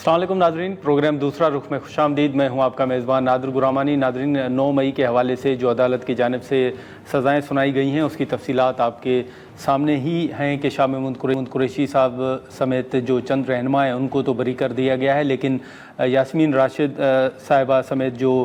السلام علیکم ناظرین، پروگرام دوسرا رخ میں خوش آمدید۔ میں ہوں آپ کا میزبان نادر غرامانی۔ ناظرین، 9 مئی کے حوالے سے جو عدالت کی جانب سے سزائیں سنائی گئی ہیں اس کی تفصیلات آپ کے سامنے ہی ہیں کہ شاہ محمود قریشی صاحب سمیت جو چند رہنما ہیں ان کو تو بری کر دیا گیا ہے، لیکن یاسمین راشد صاحبہ سمیت جو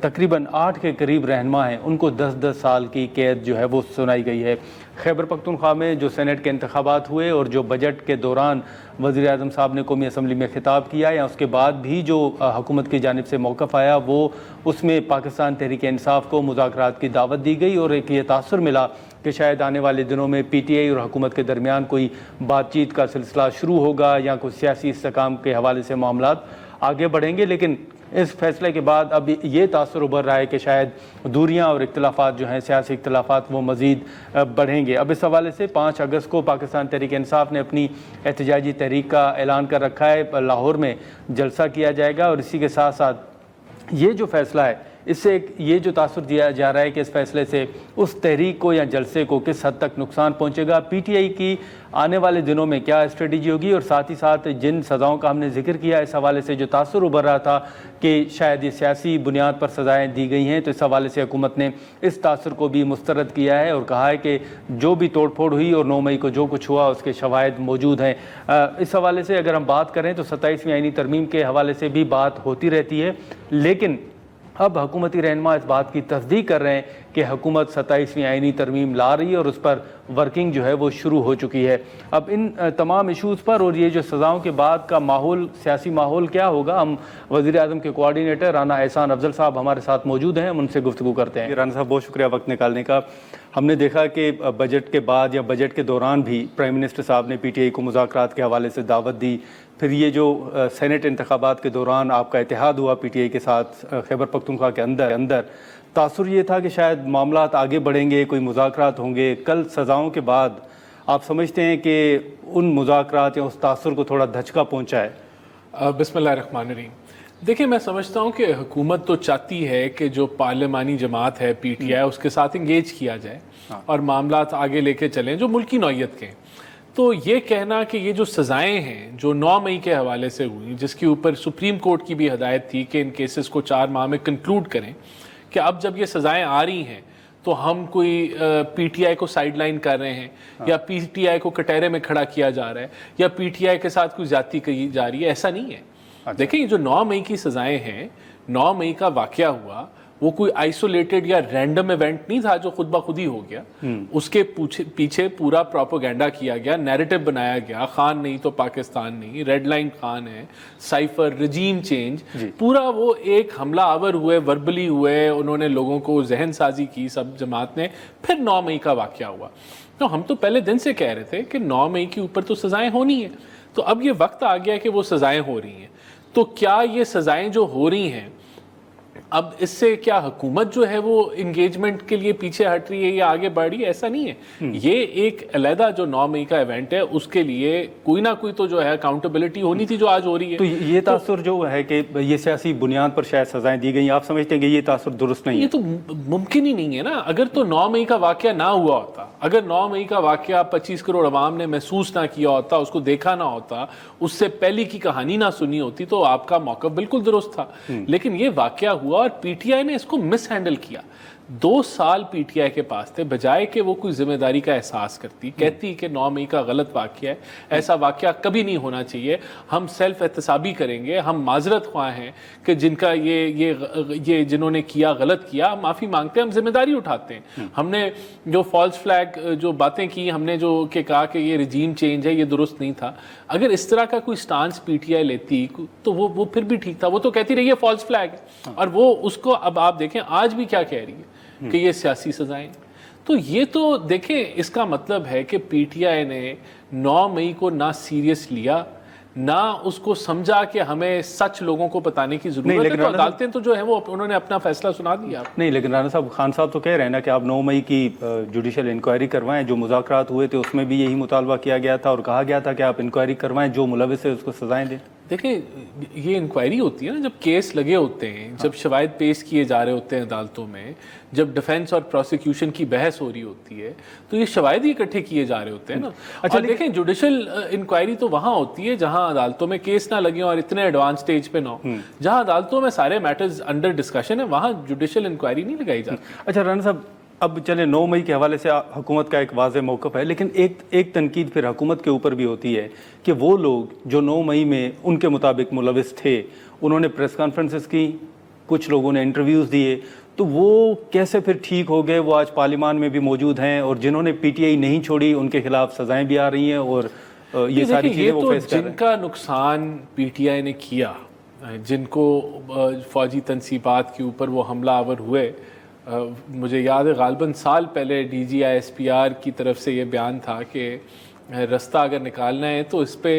تقریباً 8 کے قریب رہنما ہیں ان کو 10 سال کی قید جو ہے وہ سنائی گئی ہے۔ خیبر پختونخوا میں جو سینٹ کے انتخابات ہوئے اور جو بجٹ کے دوران وزیر اعظم صاحب نے قومی اسمبلی میں خطاب کیا یا اس کے بعد بھی جو حکومت کی جانب سے موقف آیا، وہ اس میں پاکستان تحریک انصاف کو مذاکرات کی دعوت دی گئی اور ایک یہ تاثر ملا کہ شاید آنے والے دنوں میں پی ٹی آئی اور حکومت کے درمیان کوئی بات چیت کا سلسلہ شروع ہوگا یا کوئی سیاسی استحکام کے حوالے سے معاملات آگے بڑھیں گے۔ لیکن اس فیصلے کے بعد اب یہ تاثر ابھر رہا ہے کہ شاید دوریاں اور اختلافات جو ہیں، سیاسی اختلافات، وہ مزید بڑھیں گے۔ اب اس حوالے سے 5 اگست کو پاکستان تحریک انصاف نے اپنی احتجاجی تحریک کا اعلان کر رکھا ہے۔ لاہور میں جلسہ کیا جائے گا اور اسی کے ساتھ ساتھ یہ جو فیصلہ ہے اس سے یہ جو تاثر دیا جا رہا ہے کہ اس فیصلے سے اس تحریک کو یا جلسے کو کس حد تک نقصان پہنچے گا، پی ٹی آئی کی آنے والے دنوں میں کیا اسٹریٹجی ہوگی، اور ساتھ ہی ساتھ جن سزاؤں کا ہم نے ذکر کیا اس حوالے سے جو تاثر ابھر رہا تھا کہ شاید یہ سیاسی بنیاد پر سزائیں دی گئی ہیں، تو اس حوالے سے حکومت نے اس تاثر کو بھی مسترد کیا ہے اور کہا ہے کہ جو بھی توڑ پھوڑ ہوئی اور 9 مئی کو جو کچھ ہوا اس کے شواہد موجود ہیں۔ اس حوالے سے اگر ہم بات کریں تو 27ویں آئینی ترمیم کے حوالے سے بھی بات ہوتی رہتی ہے، لیکن اب حکومتی رہنما اس بات کی تصدیق کر رہے ہیں کہ حکومت 27ویں آئینی ترمیم لا رہی ہے اور اس پر ورکنگ جو ہے وہ شروع ہو چکی ہے۔ اب ان تمام ایشوز پر اور یہ جو سزاؤں کے بعد کا ماحول، سیاسی ماحول کیا ہوگا، ہم وزیر اعظم کے کوارڈینیٹر رانا احسان افضل صاحب ہمارے ساتھ موجود ہیں، ہم ان سے گفتگو کرتے ہیں۔ رانا صاحب، بہت شکریہ وقت نکالنے کا۔ ہم نے دیکھا کہ بجٹ کے بعد یا بجٹ کے دوران بھی پرائم منسٹر صاحب نے پی ٹی آئی کو مذاکرات کے حوالے سے دعوت دی، پھر یہ جو سینٹ انتخابات کے دوران آپ کا اتحاد ہوا پی ٹی آئی کے ساتھ خیبر پختونخوا کے اندر تاثر یہ تھا کہ شاید معاملات آگے بڑھیں گے، کوئی مذاکرات ہوں گے۔ کل سزاؤں کے بعد آپ سمجھتے ہیں کہ ان مذاکرات یا اس تاثر کو تھوڑا دھچکا پہنچا ہے؟ بسم اللہ الرحمن الرحیم۔ دیکھیں، میں سمجھتا ہوں کہ حکومت تو چاہتی ہے کہ جو پارلیمانی جماعت ہے پی ٹی آئی اس کے ساتھ انگیج کیا جائے اور معاملات آگے لے کے چلیں جو ملکی نوعیت کے ہیں۔ تو یہ کہنا کہ یہ جو سزائیں ہیں جو 9 مئی کے حوالے سے ہوئی، جس کے اوپر سپریم کورٹ کی بھی ہدایت تھی کہ ان کیسز کو 4 ماہ میں کنکلوڈ کریں، کہ اب جب یہ سزائیں آ رہی ہیں تو ہم کوئی پی ٹی آئی کو سائیڈ لائن کر رہے ہیں یا پی ٹی آئی کو کٹہرے میں کھڑا کیا جا رہا ہے یا پی ٹی آئی کے ساتھ کوئی زیادتی کی جا رہی ہے، ایسا نہیں ہے۔ دیکھیں، یہ جو 9 مئی کی سزائیں ہیں، 9 مئی کا واقعہ ہوا، وہ کوئی آئسولیٹڈ یا رینڈم ایونٹ نہیں تھا جو خود بخود ہی ہو گیا۔ اس کے پیچھے پورا پروپیگنڈا کیا گیا، نیریٹو بنایا گیا، خان نہیں تو پاکستان نہیں، ریڈ لائن خان ہے، سائفر، رجیم چینج، پورا وہ ایک حملہ آور ہوئے، وربلی ہوئے، انہوں نے لوگوں کو ذہن سازی کی سب جماعت نے، پھر 9 مئی کا واقعہ ہوا۔ تو ہم تو پہلے دن سے کہہ رہے تھے کہ 9 مئی کے اوپر تو سزائیں ہونی ہیں، تو اب یہ وقت آ گیا کہ وہ سزائیں ہو رہی ہیں۔ تو کیا یہ سزائیں جو ہو رہی ہیں، اب اس سے کیا حکومت جو ہے وہ انگیجمنٹ کے لیے پیچھے ہٹ رہی ہے یا آگے بڑھ رہی ہے؟ ایسا نہیں ہے۔ یہ ایک علیحدہ جو 9 مئی کا ایونٹ ہے، اس کے لیے کوئی نہ کوئی تو جو ہے اکاؤنٹیبلٹی ہونی تھی جو آج ہو رہی ہے۔ تو یہ تاثر جو ہے کہ یہ سیاسی بنیاد پر شاید سزائیں دی گئی، آپ سمجھتے ہیں کہ یہ تاثر درست نہیں ہے؟ یہ تو ممکن ہی نہیں ہے نا۔ اگر تو 9 مئی کا واقعہ نہ ہوا ہوتا، اگر 9 مئی کا واقعہ 25 کروڑ عوام نے محسوس نہ کیا ہوتا، اس کو دیکھا نہ ہوتا، اس سے پہلی کی کہانی نہ سنی ہوتی، تو آپ کا موقف بالکل درست تھا۔ لیکن یہ واقعہ ہوا اور پی ٹی آئی نے اس کو مس ہینڈل کیا۔ 2 سال پی ٹی آئی کے پاس تھے، بجائے کہ وہ کوئی ذمہ داری کا احساس کرتی، کہتی کہ 9 مئی کا غلط واقعہ ہے، ایسا واقعہ کبھی نہیں ہونا چاہیے، ہم سیلف احتسابی کریں گے، ہم معذرت خواہ ہیں کہ جن کا یہ جنہوں نے کیا غلط کیا، ہم معافی مانگتے ہیں، ہم ذمہ داری اٹھاتے ہیں۔ ہم نے جو فالس فلیگ جو باتیں کی، ہم نے جو کہ کہا کہ یہ رجیم چینج ہے، یہ درست نہیں تھا۔ اگر اس طرح کا کوئی سٹانس پی ٹی آئی لیتی تو وہ پھر بھی ٹھیک تھا۔ وہ تو کہتی رہی ہے فالس فلیگ ہے، اور وہ اس کو اب آپ دیکھیں آج بھی کیا کہہ رہی ہے کہ یہ سیاسی سزائیں۔ تو یہ تو دیکھیں، اس کا مطلب ہے کہ پی ٹی آئی نے 9 مئی کو نہ سیریس لیا، نہ اس کو سمجھا کہ ہمیں سچ لوگوں کو بتانے کی ضرورت ہے۔ تو عدالتیں تو جو ہے وہ انہوں نے اپنا فیصلہ سنا دیا۔ نہیں، لیکن رانا صاحب، خان صاحب تو کہہ رہے ہیں نا کہ آپ 9 مئی کی جوڈیشل انکوائری کروائیں، جو مذاکرات ہوئے تھے اس میں بھی یہی مطالبہ کیا گیا تھا اور کہا گیا تھا کہ آپ انکوائری کروائیں، جو ملوث ہے اس کو سزائیں دیں۔ دیکھیں یہ انکوائری ہوتی ہے نا جب کیس لگے ہوتے ہیں, جب شواہد پیش کیے جا رہے ہوتے ہیں عدالتوں میں, جب ڈیفینس اور پروسیکیوشن کی بحث ہو رہی ہوتی ہے, تو یہ شواہد ہی اکٹھے کیے جا رہے ہوتے ہیں نا. اچھا دیکھیں جوڈیشل انکوائری تو وہاں ہوتی ہے جہاں عدالتوں میں کیس نہ لگے اور اتنے ایڈوانس سٹیج پہ نہ ہو. جہاں عدالتوں میں سارے میٹرز انڈر ڈسکشن ہے وہاں جوڈیشل انکوائری نہیں لگائی جاتی. اچھا رانا صاحب, اب چلے 9 مئی کے حوالے سے حکومت کا ایک واضح موقف ہے, لیکن ایک تنقید پھر حکومت کے اوپر بھی ہوتی ہے کہ وہ لوگ جو 9 مئی میں ان کے مطابق ملوث تھے, انہوں نے پریس کانفرنسز کی, کچھ لوگوں نے انٹرویوز دیے, تو وہ کیسے پھر ٹھیک ہو گئے؟ وہ آج پارلیمان میں بھی موجود ہیں, اور جنہوں نے پی ٹی آئی نہیں چھوڑی ان کے خلاف سزائیں بھی آ رہی ہیں, اور یہ ساری چیزیں وہ فیس کر رہے ہیں. جن کا نقصان پی ٹی آئی نے کیا, جن کو فوجی تنصیبات کے اوپر وہ حملہ آور ہوئے, مجھے یاد ہے غالباً سال پہلے D G I S P R کی طرف سے یہ بیان تھا کہ رستہ اگر نکالنا ہے تو اس پہ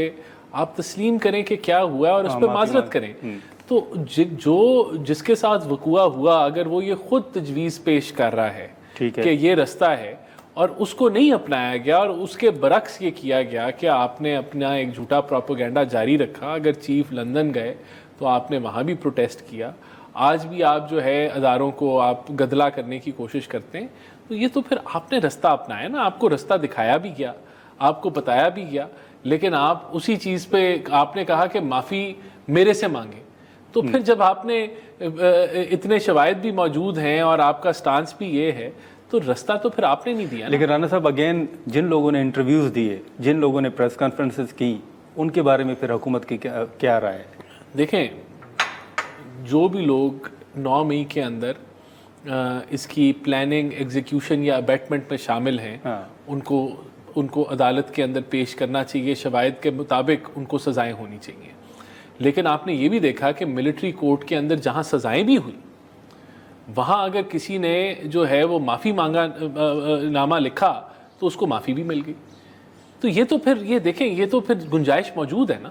آپ تسلیم کریں کہ کیا ہوا ہے اور اس پہ معذرت کریں. تو جو جس کے ساتھ وقوع ہوا اگر وہ یہ خود تجویز پیش کر رہا ہے کہ یہ رستہ ہے اور اس کو نہیں اپنایا گیا اور اس کے برعکس یہ کیا گیا کہ آپ نے اپنا ایک جھوٹا پروپیگنڈا جاری رکھا, اگر چیف لندن گئے تو آپ نے وہاں بھی پروٹیسٹ کیا, آج بھی آپ جو ہے اداروں کو آپ گدلا کرنے کی کوشش کرتے ہیں, تو یہ تو پھر آپ نے رستہ اپنایا نا, آپ کو رستہ دکھایا بھی گیا, آپ کو بتایا بھی گیا, لیکن آپ اسی چیز پہ آپ نے کہا کہ معافی میرے سے مانگے. تو پھر جب آپ نے اتنے شواہد بھی موجود ہیں اور آپ کا سٹانس بھی یہ ہے, تو رستہ تو پھر آپ نے نہیں دیا. لیکن رانا صاحب اگین جن لوگوں نے انٹرویوز دیے, جن لوگوں نے پریس کانفرنسز کی, ان کے بارے میں پھر حکومت کی کیا رائے ہے؟ دیکھیں جو بھی لوگ 9 مئی کے اندر اس کی پلاننگ, ایگزیکیوشن یا ابیٹمنٹ میں شامل ہیں, ان کو عدالت کے اندر پیش کرنا چاہیے, شواہد کے مطابق ان کو سزائیں ہونی چاہیے. لیکن آپ نے یہ بھی دیکھا کہ ملٹری کورٹ کے اندر جہاں سزائیں بھی ہوئی, وہاں اگر کسی نے جو ہے وہ معافی مانگا نامہ لکھا تو اس کو معافی بھی مل گئی. تو یہ تو پھر یہ دیکھیں یہ تو پھر گنجائش موجود ہے نا.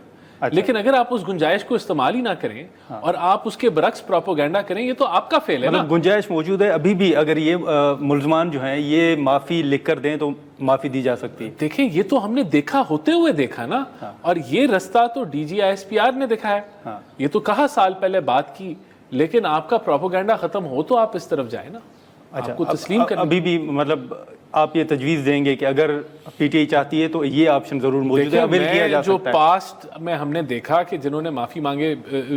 لیکن اگر آپ اس گنجائش کو استعمال ہی نہ کریں اور آپ اس کے برعکس پروپیگنڈا کریں, یہ تو آپ کا فیل ہے نا. گنجائش موجود ہے ابھی بھی, اگر یہ ملزمان جو ہیں یہ معافی لکھ کر دیں تو معافی دی جا سکتی ہے. دیکھیں یہ تو ہم نے دیکھا ہوتے ہوئے دیکھا نا, اور یہ رستہ تو D G I S P R نے دکھایا. یہ تو کہا سال پہلے بات کی, لیکن آپ کا پروپیگنڈا ختم ہو تو آپ اس طرف جائیں نا. آپ کو تسلیم کریں. ابھی بھی مطلب آپ یہ تجویز دیں گے کہ اگر پی ٹی آئی چاہتی ہے تو یہ آپشن ضرور موجود ہے. جو پاسٹ میں ہم نے دیکھا کہ جنہوں نے معافی مانگے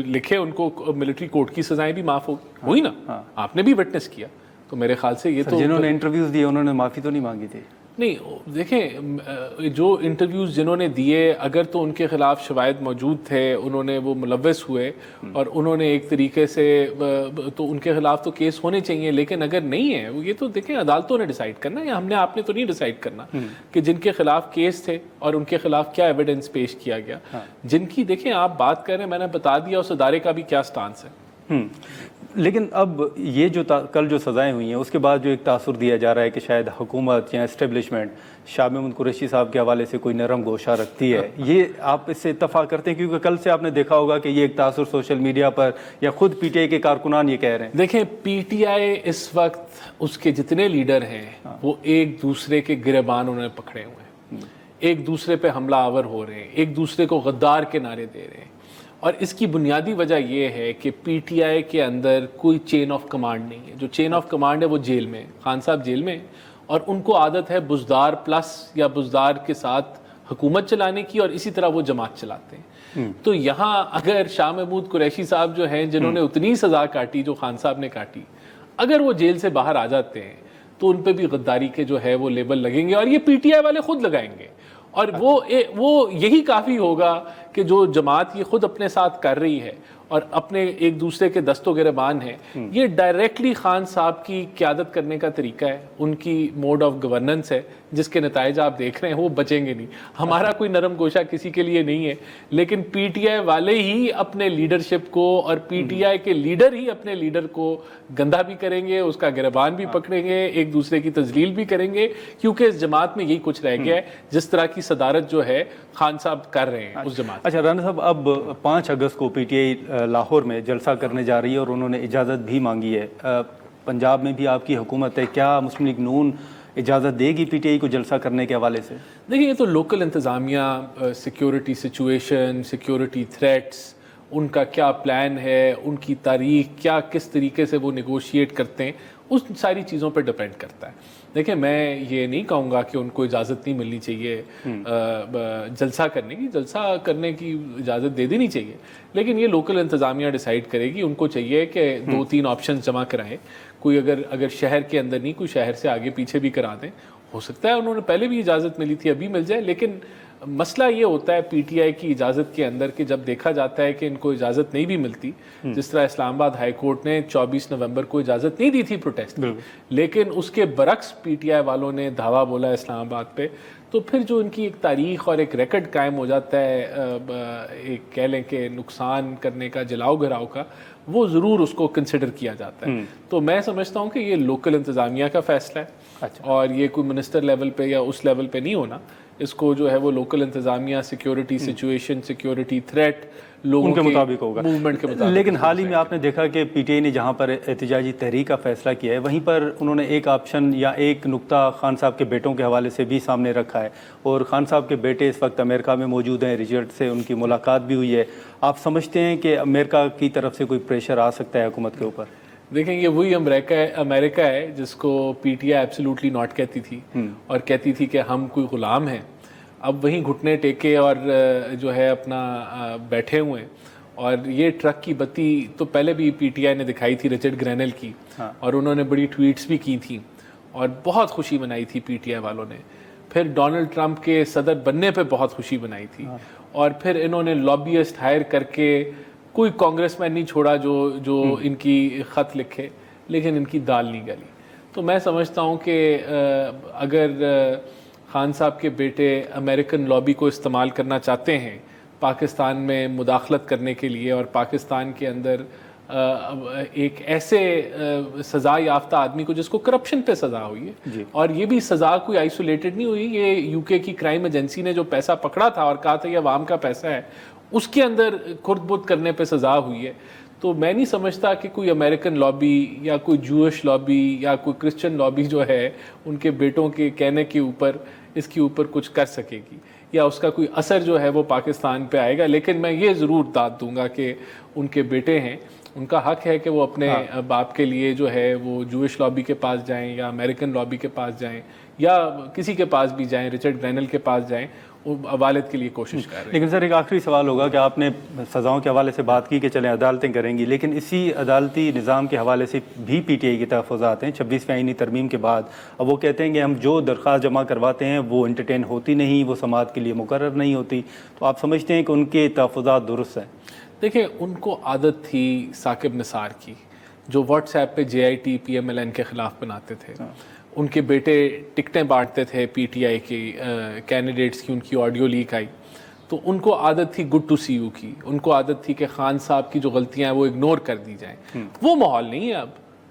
لکھے ان کو ملٹری کورٹ کی سزائیں بھی معاف ہوئی نا, آپ نے بھی وٹنس کیا. تو میرے خیال سے یہ تو جنہوں نے انٹرویوز دیے انہوں نے معافی تو نہیں مانگی تھی. نہیں دیکھیں جو انٹرویوز جنہوں نے دیے اگر تو ان کے خلاف شواہد موجود تھے, انہوں نے وہ ملوث ہوئے اور انہوں نے ایک طریقے سے تو ان کے خلاف تو کیس ہونے چاہیے. لیکن اگر نہیں ہے یہ تو دیکھیں عدالتوں نے ڈیسائیڈ کرنا ہے, ہم نے آپ نے تو نہیں ڈیسائیڈ کرنا کہ جن کے خلاف کیس تھے اور ان کے خلاف کیا ایویڈنس پیش کیا گیا. جن کی دیکھیں آپ بات کر رہے ہیں, میں نے بتا دیا اس ادارے کا بھی کیا سٹانس ہے. لیکن اب یہ جو کل جو سزائیں ہوئی ہیں اس کے بعد جو ایک تاثر دیا جا رہا ہے کہ شاید حکومت یا اسٹیبلشمنٹ شاہ محمود قریشی صاحب کے حوالے سے کوئی نرم گوشہ رکھتی ہے, یہ آپ اس سے اتفاق کرتے ہیں؟ کیونکہ کل سے آپ نے دیکھا ہوگا کہ یہ ایک تاثر سوشل میڈیا پر یا خود پی ٹی آئی کے کارکنان یہ کہہ رہے ہیں. دیکھیں پی ٹی آئی اس وقت اس کے جتنے لیڈر ہیں وہ ایک دوسرے کے گریبان انہوں نے پکڑے ہوئے ہیں, ایک دوسرے پہ حملہ آور ہو رہے ہیں, ایک دوسرے کو غدار کے نعرے دے رہے ہیں. اور اس کی بنیادی وجہ یہ ہے کہ پی ٹی آئی کے اندر کوئی چین آف کمانڈ نہیں ہے. جو چین آف کمانڈ ہے وہ جیل میں, خان صاحب جیل میں, اور ان کو عادت ہے بزدار پلس یا بزدار کے ساتھ حکومت چلانے کی, اور اسی طرح وہ جماعت چلاتے ہیں. تو یہاں اگر شاہ محمود قریشی صاحب جو ہیں جنہوں نے اتنی سزا کاٹی جو خان صاحب نے کاٹی, اگر وہ جیل سے باہر آ جاتے ہیں تو ان پہ بھی غداری کے جو ہے وہ لیبل لگیں گے, اور یہ پی ٹی آئی والے خود لگائیں گے. اور وہ یہی کافی ہوگا کہ جو جماعت یہ خود اپنے ساتھ کر رہی ہے اور اپنے ایک دوسرے کے دست و گریبان ہیں, یہ ڈائریکٹلی خان صاحب کی قیادت کرنے کا طریقہ ہے, ان کی موڈ آف گورننس ہے, جس کے نتائج آپ دیکھ رہے ہیں وہ بچیں گے نہیں. ہمارا کوئی نرم گوشہ کسی کے لیے نہیں ہے, لیکن پی ٹی آئی والے ہی اپنے لیڈرشپ کو اور پی ٹی آئی کے لیڈر ہی اپنے لیڈر کو گندہ بھی کریں گے, اس کا گریبان بھی پکڑیں گے, ایک دوسرے کی تذلیل بھی کریں گے, کیونکہ اس جماعت میں یہی کچھ رہ گیا ہے جس طرح کی صدارت جو ہے خان صاحب کر رہے ہیں اس جماعت. اچھا رانا صاحب, اب 5 اگست کو پی ٹی آئی لاہور میں جلسہ کرنے جا رہی ہے اور انہوں نے اجازت بھی مانگی ہے. پنجاب میں بھی آپ کی حکومت ہے, کیا مسلم لیگ نون اجازت دے گی پی ٹی آئی کو جلسہ کرنے کے حوالے سے؟ دیکھیں یہ تو لوکل انتظامیہ، سیکیورٹی سچویشن، سیکیورٹی تھریٹس، ان کا کیا پلان ہے، ان کی تاریخ کیا، کس طریقے سے وہ نیگوشیٹ کرتے ہیں، اس ساری چیزوں پہ ڈپینڈ کرتا ہے۔ دیکھیں میں یہ نہیں کہوں گا کہ ان کو اجازت نہیں ملنی چاہیے جلسہ کرنے کی، جلسہ کرنے کی اجازت دے دینی چاہیے، لیکن یہ لوکل انتظامیہ ڈیسائیڈ کرے گی۔ ان کو چاہیے کہ 2-3 آپشنز جمع کرائیں، کوئی اگر شہر کے اندر نہیں، کوئی شہر سے آگے پیچھے بھی کرا دیں، ہو سکتا ہے انہوں نے پہلے بھی اجازت ملی تھی ابھی مل جائے، لیکن مسئلہ یہ ہوتا ہے پی ٹی آئی کی اجازت کے اندر کہ جب دیکھا جاتا ہے کہ ان کو اجازت نہیں بھی ملتی، جس طرح اسلام آباد ہائی کورٹ نے 24 نومبر کو اجازت نہیں دی تھی پروٹیسٹ، لیکن اس کے برعکس پی ٹی آئی والوں نے دھاوا بولا اسلام آباد پہ، تو پھر جو ان کی ایک تاریخ اور ایک ریکارڈ قائم ہو جاتا ہے، ایک کہہ لیں کہ نقصان کرنے کا، جلاؤ گھراؤ کا، وہ ضرور اس کو کنسیڈر کیا جاتا ہے۔ تو میں سمجھتا ہوں کہ یہ لوکل انتظامیہ کا فیصلہ ہے، اور یہ کوئی منسٹر لیول پہ یا اس لیول پہ نہیں ہونا، اس کو جو ہے وہ لوکل انتظامیہ، سیکیورٹی سچویشن، سیکیورٹی تھریٹ، لوگوں کے مطابق ہوگا، موومنٹ کے مطابق۔ لیکن حال ہی میں آپ نے دیکھا کہ پی ٹی آئی نے جہاں پر احتجاجی تحریک کا فیصلہ کیا ہے، وہیں پر انہوں نے ایک آپشن یا ایک نقطہ خان صاحب کے بیٹوں کے حوالے سے بھی سامنے رکھا ہے، اور خان صاحب کے بیٹے اس وقت امریکہ میں موجود ہیں، رچرڈ سے ان کی ملاقات بھی ہوئی ہے۔ آپ سمجھتے ہیں کہ امریکہ کی طرف سے کوئی پریشر آ سکتا ہے حکومت کے اوپر؟ دیکھیں یہ وہی امریکہ ہے جس کو P T I absolutely not کہتی تھی، اور کہتی تھی کہ ہم کوئی غلام ہیں۔ اب وہیں گھٹنے ٹیکے اور جو ہے اپنا بیٹھے ہوئے ہیں، اور یہ ٹرک کی بتی تو پہلے بھی پی ٹی آئی نے دکھائی تھی رچرڈ گرینل کی، اور انہوں نے بڑی ٹویٹس بھی کی تھیں اور بہت خوشی منائی تھی پی ٹی آئی والوں نے۔ پھر ڈونلڈ ٹرمپ کے صدر بننے پہ بہت خوشی منائی تھی، اور پھر انہوں نے لابیسٹ ہائر کر کے کوئی کانگریس مین نہیں چھوڑا جو ان کی خط لکھے، لیکن ان کی دال نہیں گلی۔ تو میں سمجھتا ہوں کہ اگر خان صاحب کے بیٹے امریکن لابی کو استعمال کرنا چاہتے ہیں پاکستان میں مداخلت کرنے کے لیے، اور پاکستان کے اندر ایک ایسے سزا یافتہ آدمی کو جس کو کرپشن پہ سزا ہوئی ہے، اور یہ بھی سزا کوئی آئسولیٹڈ نہیں ہوئی، یہ یو کے کی کرائم ایجنسی نے جو پیسہ پکڑا تھا اور کہا تھا یہ عوام کا پیسہ ہے، اس کے اندر خرد بد کرنے پہ سزا ہوئی ہے۔ تو میں نہیں سمجھتا کہ کوئی امریکن لابی یا کوئی جوش لابی یا کوئی کرسچن لابی جو ہے ان کے بیٹوں کے کہنے کے اوپر اس کے اوپر کچھ کر سکے گی، یا اس کا کوئی اثر جو ہے وہ پاکستان پہ آئے گا۔ لیکن میں یہ ضرور داد دوں گا کہ ان کے بیٹے ہیں، ان کا حق ہے کہ وہ اپنے باپ کے لیے جو ہے وہ جوش لابی کے پاس جائیں یا امریکن لابی کے پاس جائیں یا کسی کے پاس بھی جائیں، رچرڈ گرینل کے پاس جائیں، والد کے لیے کوشش کر رہے ہیں۔ لیکن سر ایک آخری سوال ہوگا کہ آپ نے سزاؤں کے حوالے سے بات کی کہ چلیں عدالتیں کریں گی، لیکن اسی عدالتی نظام کے حوالے سے بھی پی ٹی آئی کے تحفظات ہیں 26ویں آئینی ترمیم کے بعد۔ اب وہ کہتے ہیں کہ ہم جو درخواست جمع کرواتے ہیں وہ انٹرٹین ہوتی نہیں، وہ سماعت کے لیے مقرر نہیں ہوتی، تو آپ سمجھتے ہیں کہ ان کے تحفظات درست ہیں؟ دیکھیں ان کو عادت تھی ثاقب نثار کی، جو واٹس ایپ پہ J I T P M L N کے خلاف بناتے تھے، ان کے بیٹے ٹکٹیں بانٹتے تھے پی ٹی آئی کی کینڈیڈیٹس کی، ان کی آڈیو لیک آئی، تو ان کو عادت تھی گڈ ٹو سی یو کی، ان کو عادت تھی کہ خان صاحب کی جو غلطیاں ہیں وہ اگنور کر دی جائیں۔ وہ ماحول نہیں ہے اب،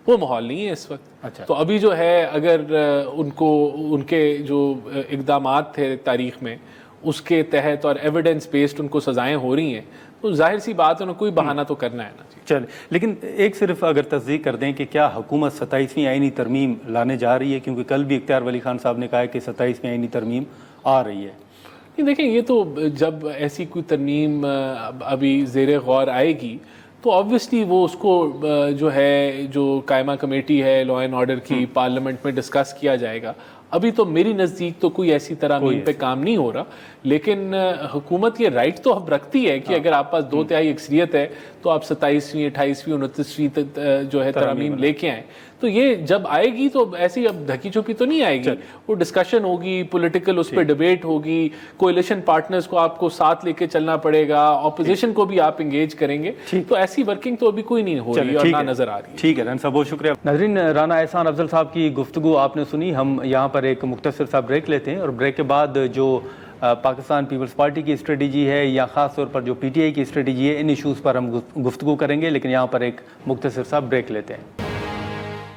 وہ ماحول نہیں ہے اس وقت۔ تو ابھی جو ہے اگر ان کے جو اقدامات تھے تاریخ میں اس کے تحت اور ایویڈنس بیسڈ ان کو سزائیں ہو رہی ہیں، تو ظاہر سی بات ہے انہیں کوئی بہانہ تو کرنا ہے نا۔ چلیں، لیکن ایک صرف اگر تصدیق کر دیں کہ کیا حکومت 27ویں آئینی ترمیم لانے جا رہی ہے؟ کیونکہ کل بھی اختیار ولی خان صاحب نے کہا ہے کہ 27ویں آئینی ترمیم آ رہی ہے۔ دیکھیں یہ تو جب ایسی کوئی ترمیم ابھی زیر غور آئے گی تو آبویسلی وہ اس کو جو ہے جو قائمہ کمیٹی ہے لا اینڈ آرڈر کی، پارلیمنٹ میں ڈسکس کیا جائے گا۔ ابھی تو میری نزدیک تو کوئی ایسی ترامیم پہ کام نہیں ہو رہا، لیکن حکومت یہ رائٹ تو اب رکھتی ہے کہ اگر آپ پاس 2/3 اکثریت ہے تو آپ 27ویں، 28ویں، 29ویں جو ہے ترامیم لے کے آئیں۔ تو یہ جب آئے گی تو ایسی اب ڈھکی چھپی تو نہیں آئے گی، وہ ڈسکشن ہوگی، پولیٹیکل اس پہ ڈیبیٹ ہوگی، کولیشن پارٹنرز کو آپ کو ساتھ لے کے چلنا پڑے گا، اپوزیشن کو بھی آپ انگیج کریں گے، تو ایسی ورکنگ تو ابھی کوئی نہیں ہو رہی اور نہ نظر آ رہی ہے۔ ٹھیک ہے رن صاحب، بہت شکریہ۔ ناظرین، رانا احسان افضل صاحب کی گفتگو آپ نے سنی۔ ہم یہاں پر ایک مختصر سا بریک لیتے ہیں، اور بریک کے بعد جو پاکستان پیپلز پارٹی کی اسٹریٹجی ہے یا خاص طور پر جو پی ٹی آئی کی اسٹریٹجی ہے، ان ایشوز پر ہم گفتگو کریں گے، لیکن یہاں پر ایک مختصر سا بریک لیتے ہیں۔